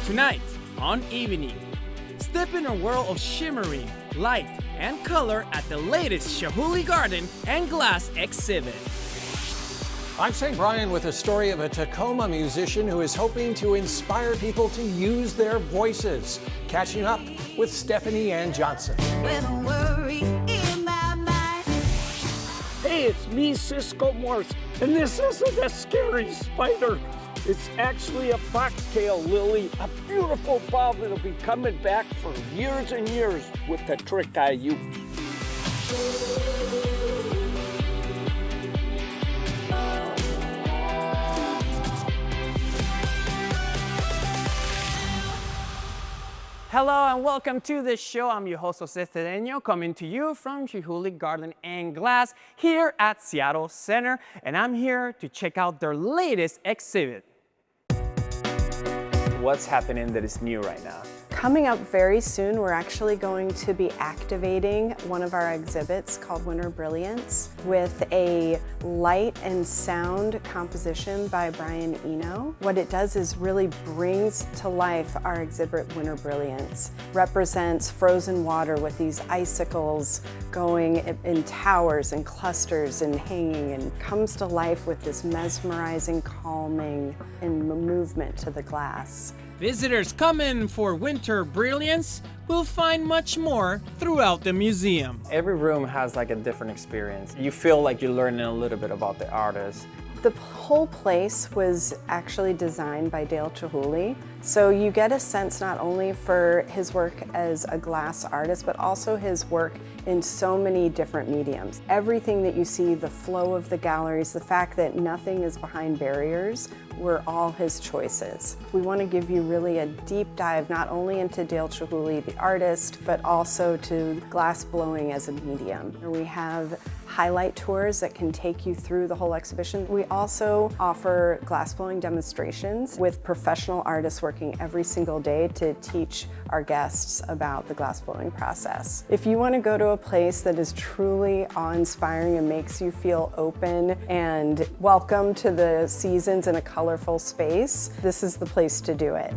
Tonight on Evening, step in a world of shimmering light and color at the latest Chihuly Garden and Glass exhibit. I'm St. Brian with a story of a Tacoma musician who is hoping to inspire people to use their voices. Catching up with Stephanie Ann Johnson. Hey, it's me, Cisco Morse, and this isn't a scary spider. It's actually a foxtail lily, a beautiful bulb that'll be coming back for years and years with the trick I use. Hello and welcome to the show. I'm your host, Jose Cedeño, coming to you from Chihuly Garden and Glass here at Seattle Center, and I'm here to check out their latest exhibit. What's happening that is new right now? Coming up very soon, we're actually going to be activating one of our exhibits called Winter Brilliance with a light and sound composition by Brian Eno. What it does is really brings to life our exhibit Winter Brilliance. Represents frozen water with these icicles going in towers and clusters and hanging, and comes to life with this mesmerizing, calming and movement to the glass. Visitors come in for Winter Brilliance will find much more throughout the museum. Every room has like a different experience. You feel like you're learning a little bit about the artist. The whole place was actually designed by Dale Chihuly. So you get a sense not only for his work as a glass artist, but also his work in so many different mediums. Everything that you see, the flow of the galleries, the fact that nothing is behind barriers, were all his choices. We want to give you really a deep dive, not only into Dale Chihuly, the artist, but also to glass blowing as a medium. We have highlight tours that can take you through the whole exhibition. We also offer glassblowing demonstrations with professional artists working every single day to teach our guests about the glassblowing process. If you want to go to a place that is truly awe-inspiring and makes you feel open and welcome to the seasons in a colorful space, this is the place to do it.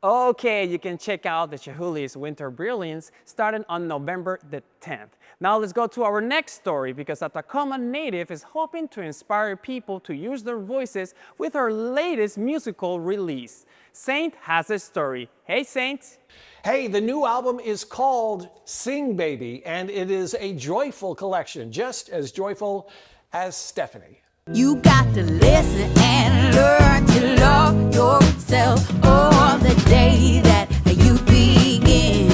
Okay, you can check out the Chihuly's Winter Brilliance starting on November the 10th. Now let's go to our next story, because a Tacoma native is hoping to inspire people to use their voices with her latest musical release. Saint has a story. Hey, Saint. Hey, the new album is called Sing Baby, and it is a joyful collection, just as joyful as Stephanie. You got to listen and learn to love yourself all the day that you begin.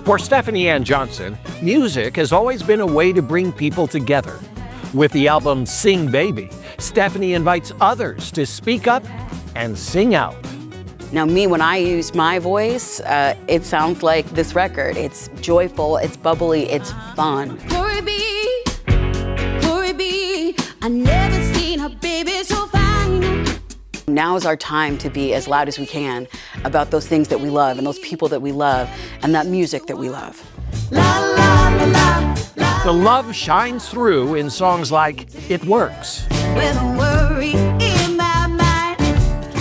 For Stephanie Ann Johnson, music has always been a way to bring people together. With the album Sing Baby, Stephanie invites others to speak up and sing out. Now me, when I use my voice, it sounds like this record. It's joyful, it's bubbly, it's fun. Worry be, I never seen a baby so fine. Now is our time to be as loud as we can about those things that we love and those people that we love and that music that we love. La, la, la, la, la. The love shines through in songs like It Works. With a worry in my mind.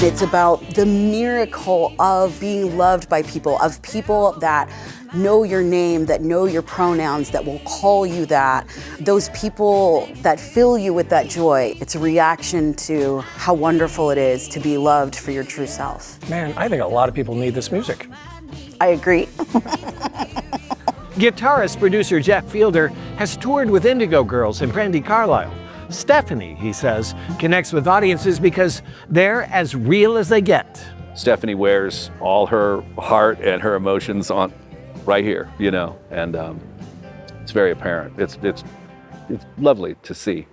It's about the miracle of being loved by people, of people that know your name, that know your pronouns, that will call you that. Those people that fill you with that joy. It's a reaction to how wonderful it is to be loved for your true self. Man, I think a lot of people need this music. I agree. Guitarist producer Jeff Fielder has toured with Indigo Girls and Brandi Carlile. Stephanie, he says, connects with audiences because they're as real as they get. Stephanie wears all her heart and her emotions on right here, you know, and it's very apparent. It's lovely to see.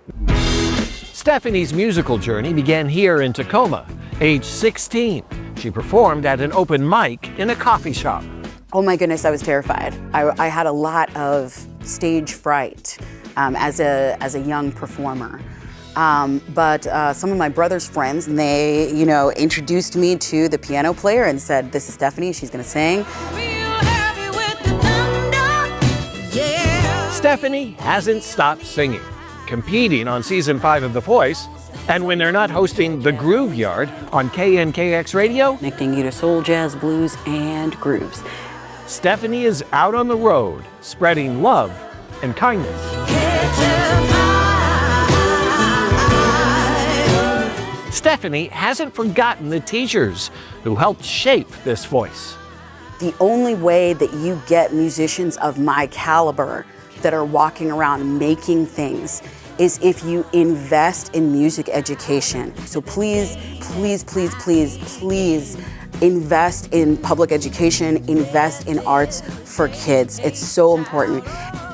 Stephanie's musical journey began here in Tacoma, age 16. She performed at an open mic in a coffee shop. Oh my goodness, I was terrified. I had a lot of stage fright as a young performer. But some of my brother's friends, and they, introduced me to the piano player and said, "This is Stephanie, she's gonna sing." Stephanie hasn't stopped singing, competing on season 5 of The Voice, And when they're not hosting The Groove Yard on KNKX Radio, Connecting you to soul, jazz, blues, and grooves. Stephanie is out on the road, spreading love and kindness. Stephanie hasn't forgotten the teachers who helped shape this voice. The only way that you get musicians of my caliber that are walking around making things is if you invest in music education. So please, please, please, please, please invest in public education, invest in arts for kids. It's so important.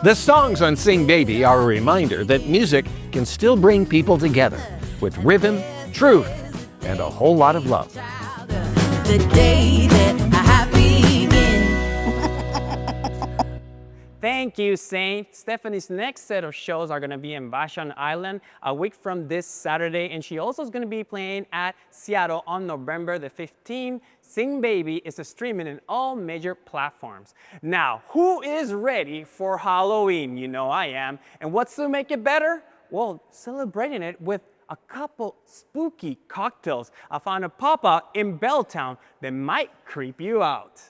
The songs on Sing Baby are a reminder that music can still bring people together with rhythm, truth, and a whole lot of love. The day that I begin. Thank you, Saint. Stephanie's next set of shows are going to be in Vashon Island a week from this Saturday, and she also is going to be playing at Seattle on November the 15th. Sing Baby is streaming in all major platforms. Now, who is ready for Halloween? You know I am. And what's to make it better? Well, celebrating it with a couple spooky cocktails. I found a pop-up in Belltown that might creep you out.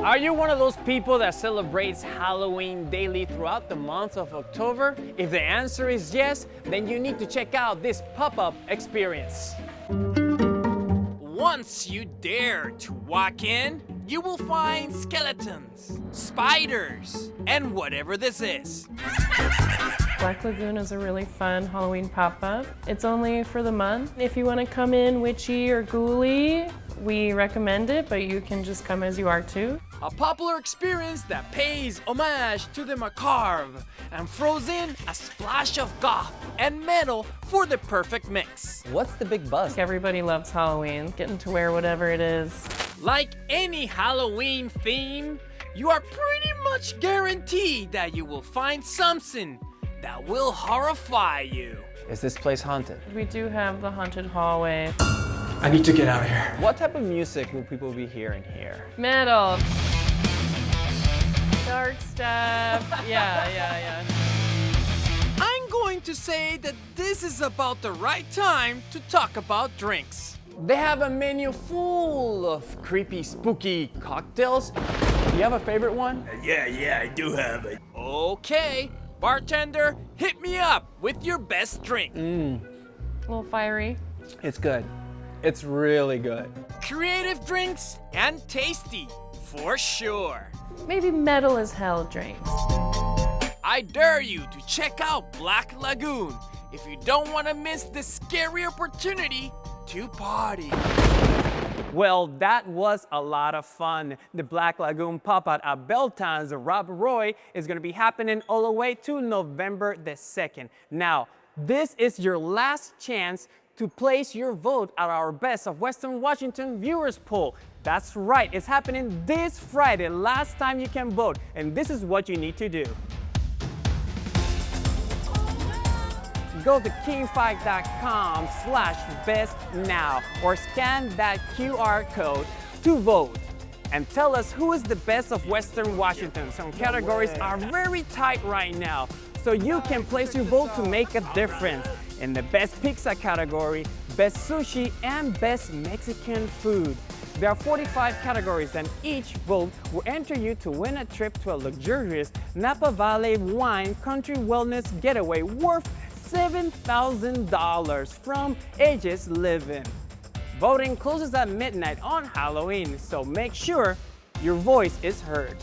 Are you one of those people that celebrates Halloween daily throughout the month of October? If the answer is yes, then you need to check out this pop-up experience. Once you dare to walk in, you will find skeletons, spiders, and whatever this is. Black Lagoon is a really fun Halloween pop-up. It's only for the month. If you want to come in witchy or ghouly, we recommend it, but you can just come as you are too. A popular experience that pays homage to the macabre and throws in a splash of goth and metal for the perfect mix. What's the big buzz? Everybody loves Halloween, getting to wear whatever it is. Like any Halloween theme, you are pretty much guaranteed that you will find something that will horrify you. Is this place haunted? We do have the haunted hallway. I need to get out of here. What type of music will people be hearing here? Metal. Dark stuff. Yeah. I'm going to say that this is about the right time to talk about drinks. They have a menu full of creepy, spooky cocktails. Do you have a favorite one? Yeah, I do have it. Okay, bartender, hit me up with your best drink. A little fiery. It's good. It's really good. Creative drinks and tasty, for sure. Maybe metal as hell drinks. I dare you to check out Black Lagoon if you don't want to miss this scary opportunity to party. Well, that was a lot of fun. The Black Lagoon pop-out at Belltown's Rob Roy is going to be happening all the way to November the 2nd. Now, this is your last chance to place your vote at our Best of Western Washington viewers poll. That's right, it's happening this Friday, last time you can vote, and this is what you need to do. Go to king5.com/bestnow or scan that QR code to vote and tell us who is the best of Western Washington. Some categories are very tight right now, so you can place your vote to make a difference. In the best pizza category, best sushi, and best Mexican food. There are 45 categories, and each vote will enter you to win a trip to a luxurious Napa Valley wine country wellness getaway worth $7,000 from Aegis Living. Voting closes at midnight on Halloween, so make sure your voice is heard.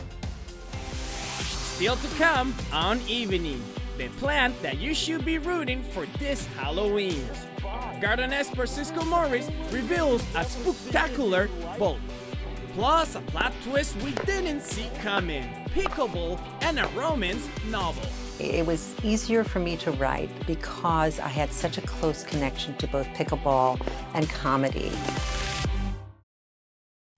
Still to come on Evening, the plant that you should be rooting for this Halloween. Garden expert Cisco Morris reveals a spooktacular bolt, plus a plot twist we didn't see coming, pickleball, and a romance novel. It was easier for me to write because I had such a close connection to both pickleball and comedy.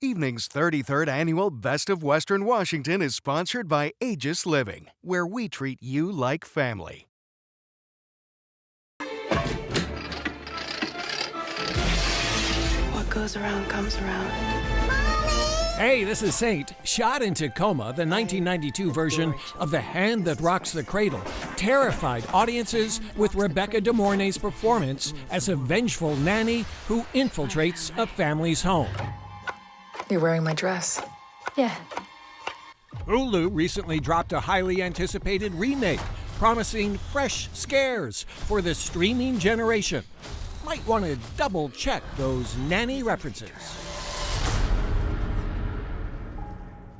Evening's 33rd Annual Best of Western Washington is sponsored by Aegis Living, where we treat you like family. What goes around comes around. Mommy! Hey, this is Saint. Shot in Tacoma, the 1992 version of The Hand That Rocks the Cradle terrified audiences with Rebecca De Mornay's performance as a vengeful nanny who infiltrates a family's home. You're wearing my dress. Yeah. Hulu recently dropped a highly anticipated remake, promising fresh scares for the streaming generation. Might want to double check those nanny references.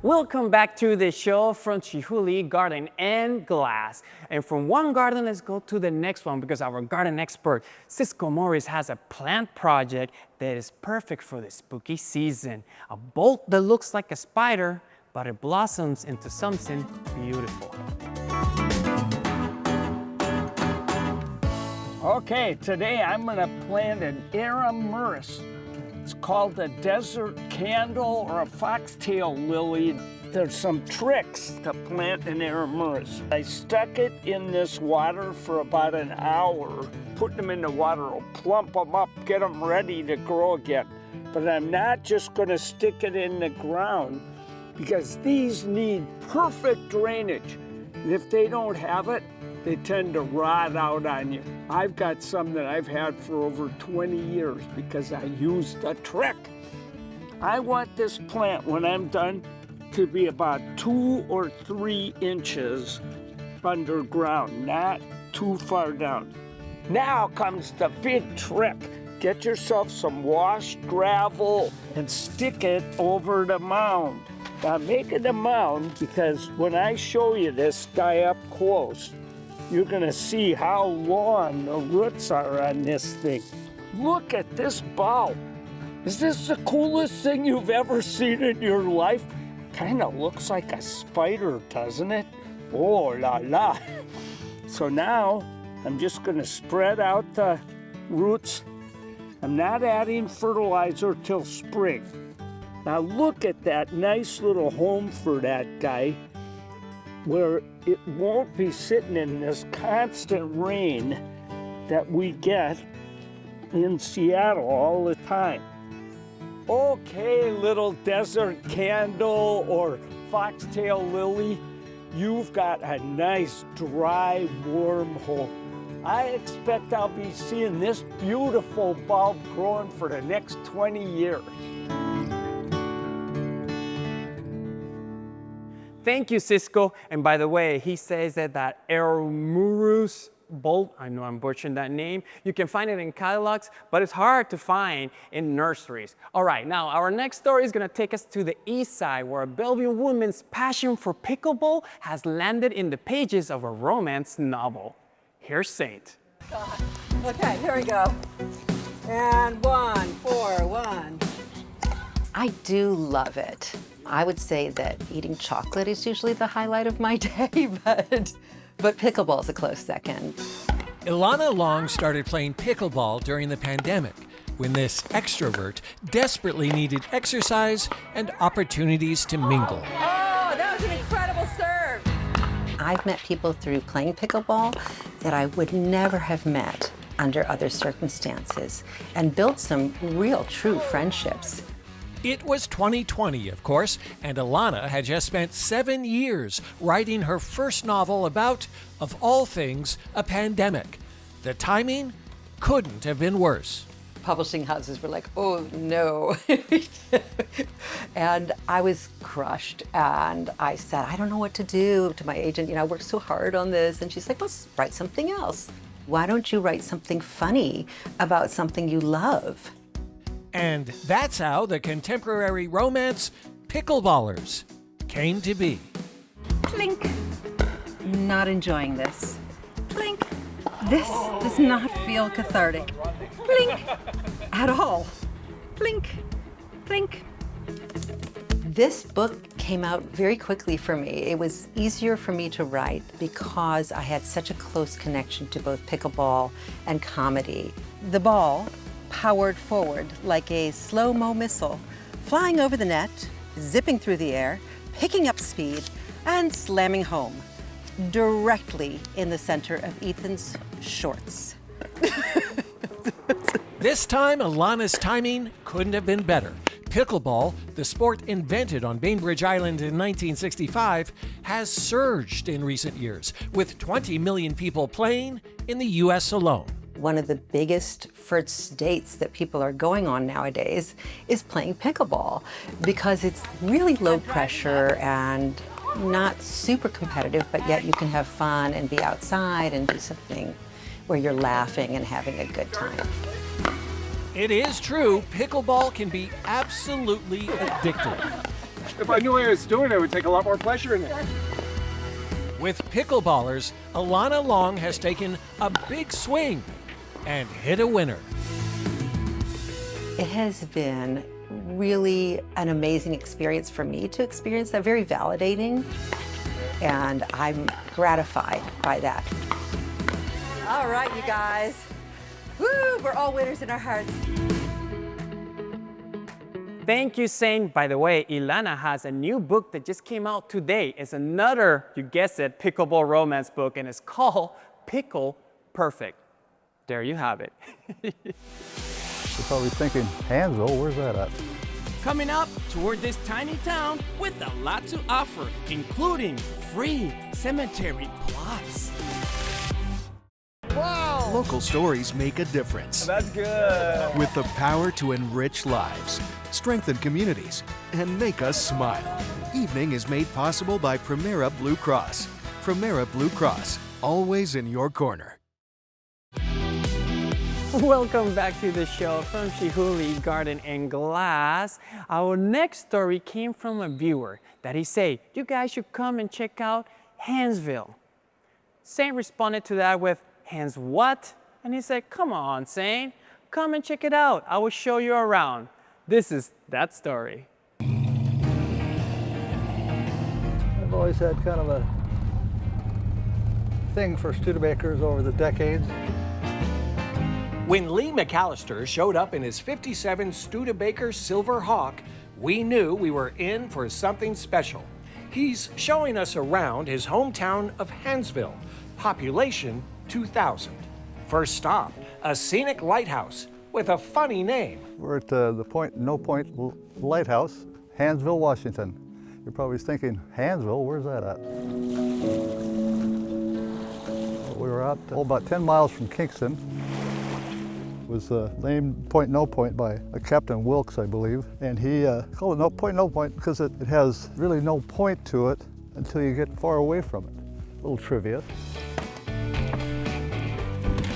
Welcome back to the show from Chihuly Garden and Glass. And from one garden, let's go to the next one because our garden expert, Cisco Morris, has a plant project that is perfect for the spooky season. A bolt that looks like a spider, but it blossoms into something beautiful. Okay, today I'm gonna plant an aramurus. It's called a desert candle or a foxtail lily. There's some tricks to plant an aramurus. I stuck it in this water for about an hour. Putting them in the water will plump them up, get them ready to grow again. But I'm not just gonna stick it in the ground because these need perfect drainage. And if they don't have it, they tend to rot out on you. I've got some that I've had for over 20 years because I used the trick. I want this plant, when I'm done, to be about 2 or 3 inches underground, not too far down. Now comes the big trick. Get yourself some washed gravel and stick it over the mound. Now make it a mound because when I show you this guy up close, you're gonna see how long the roots are on this thing. Look at this bulb. Is this the coolest thing you've ever seen in your life? Kinda looks like a spider, doesn't it? Oh la la. So now I'm just gonna spread out the roots. I'm not adding fertilizer till spring. Now look at that nice little home for that guy, where it won't be sitting in this constant rain that we get in Seattle all the time. Okay, little desert candle or foxtail lily, you've got a nice, dry, warm home. I expect I'll be seeing this beautiful bulb growing for the next 20 years. Thank you, Cisco. And by the way, he says that aramurus bolt, I know I'm butchering that name, you can find it in catalogs, but it's hard to find in nurseries. All right, now our next story is gonna take us to the east side where a Bellevue woman's passion for pickleball has landed in the pages of a romance novel. Here's Saint. Okay, here we go. And 1, 4, 1. I do love it. I would say that eating chocolate is usually the highlight of my day, but pickleball is a close second. Ilana Long started playing pickleball during the pandemic when this extrovert desperately needed exercise and opportunities to mingle. Oh, that was an incredible serve. I've met people through playing pickleball that I would never have met under other circumstances and built some real true friendships. It was 2020, of course, and Ilana had just spent 7 years writing her first novel about, of all things, a pandemic. The timing couldn't have been worse. Publishing houses were like, oh no. And I was crushed, and I said, I don't know what to do to my agent. I worked so hard on this. And she's like, let's write something else. Why don't you write something funny about something you love? And that's how the contemporary romance Pickleballers came to be. Clink. Not enjoying this. Clink. This does not feel cathartic. Clink. At all. Clink. Clink. This book came out very quickly for me. It was easier for me to write because I had such a close connection to both pickleball and comedy. The ball powered forward like a slow-mo missile, flying over the net, zipping through the air, picking up speed, and slamming home, directly in the center of Ethan's shorts. This time, Ilana's timing couldn't have been better. Pickleball, the sport invented on Bainbridge Island in 1965, has surged in recent years, with 20 million people playing in the U.S. alone. One of the biggest first dates that people are going on nowadays is playing pickleball because it's really low pressure and not super competitive, but yet you can have fun and be outside and do something where you're laughing and having a good time. It is true, pickleball can be absolutely addictive. If I knew what I was doing, I would take a lot more pleasure in it. With pickleballers, Alana Long has taken a big swing and hit a winner. It has been really an amazing experience for me to experience that, very validating, and I'm gratified by that. All right, you guys. Woo, we're all winners in our hearts. Thank you, Saint. By the way, Ilana has a new book that just came out today. It's another, you guessed it, pickleball romance book, and it's called Pickle Perfect. There you have it. You're probably thinking, Hansville, where's that at? Coming up toward this tiny town with a lot to offer, including free cemetery plots. Wow! Local stories make a difference. That's good. With the power to enrich lives, strengthen communities, and make us smile. Evening is made possible by Primera Blue Cross. Primera Blue Cross, always in your corner. Welcome back to the show from Chihuly Garden and Glass. Our next story came from a viewer that he said, you guys should come and check out Hansville. Saint responded to that with, Hans what? And he said, come on, Saint, come and check it out. I will show you around. This is that story. I've always had kind of a thing for Studebakers over the decades. When Lee McAllister showed up in his 57 Studebaker Silver Hawk, we knew we were in for something special. He's showing us around his hometown of Hansville, population 2,000. First stop, a scenic lighthouse with a funny name. We're at the No Point Lighthouse, Hansville, Washington. You're probably thinking, Hansville, where's that at? We were out about 10 miles from Kingston. It was named Point No Point by a Captain Wilkes, I believe. And he called it No Point because it has really no point to it until you get far away from it. A little trivia.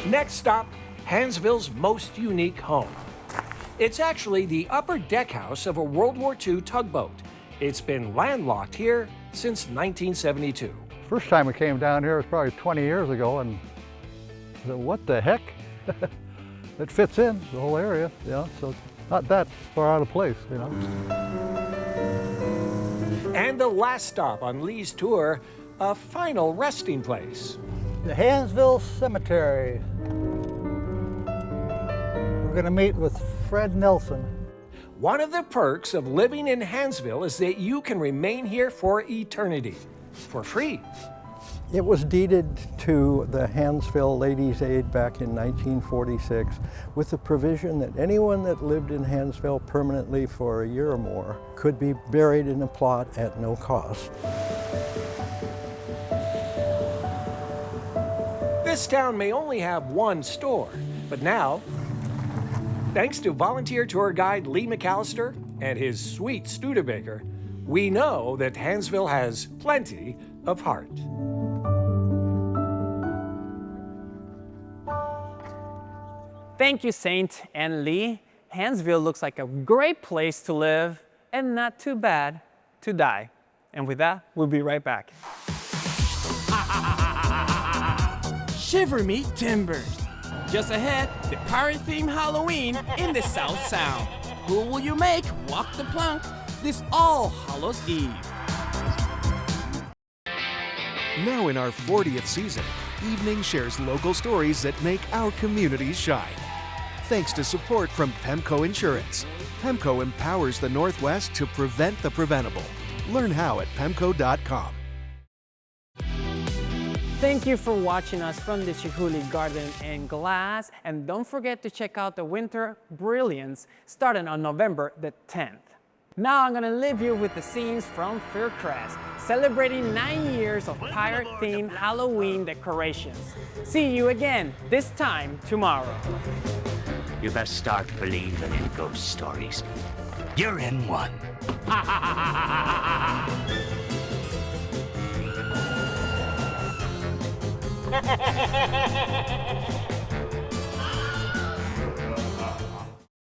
Next stop, Hansville's most unique home. It's actually the upper deck house of a World War II tugboat. It's been landlocked here since 1972. First time we came down here was probably 20 years ago, and I said, what the heck? It fits in the whole area, you know, so not that far out of place, you know. And the last stop on Lee's tour, a final resting place. The Hansville Cemetery. We're going to meet with Fred Nelson. One of the perks of living in Hansville is that you can remain here for eternity, for free. It was deeded to the Hansville Ladies' Aid back in 1946 with the provision that anyone that lived in Hansville permanently for a year or more could be buried in a plot at no cost. This town may only have one store, but now, thanks to volunteer tour guide Lee McAllister and his sweet Studebaker, we know that Hansville has plenty of heart. Thank you, Saint and Lee. Hansville looks like a great place to live and not too bad to die. And with that, we'll be right back. Shiver me timbers. Just ahead, the pirate-themed Halloween in the South Sound. Who will you make walk the plank this All Hallows Eve? Now in our 40th season, Evening shares local stories that make our communities shine. Thanks to support from PEMCO Insurance. PEMCO empowers the Northwest to prevent the preventable. Learn how at PEMCO.com. Thank you for watching us from the Chihuly Garden and Glass, and don't forget to check out the Winter Brilliance starting on November the 10th. Now I'm gonna leave you with the scenes from Faircrest, celebrating 9 years of pirate-themed Halloween decorations. See you again, this time tomorrow. You best start believing in ghost stories. You're in one.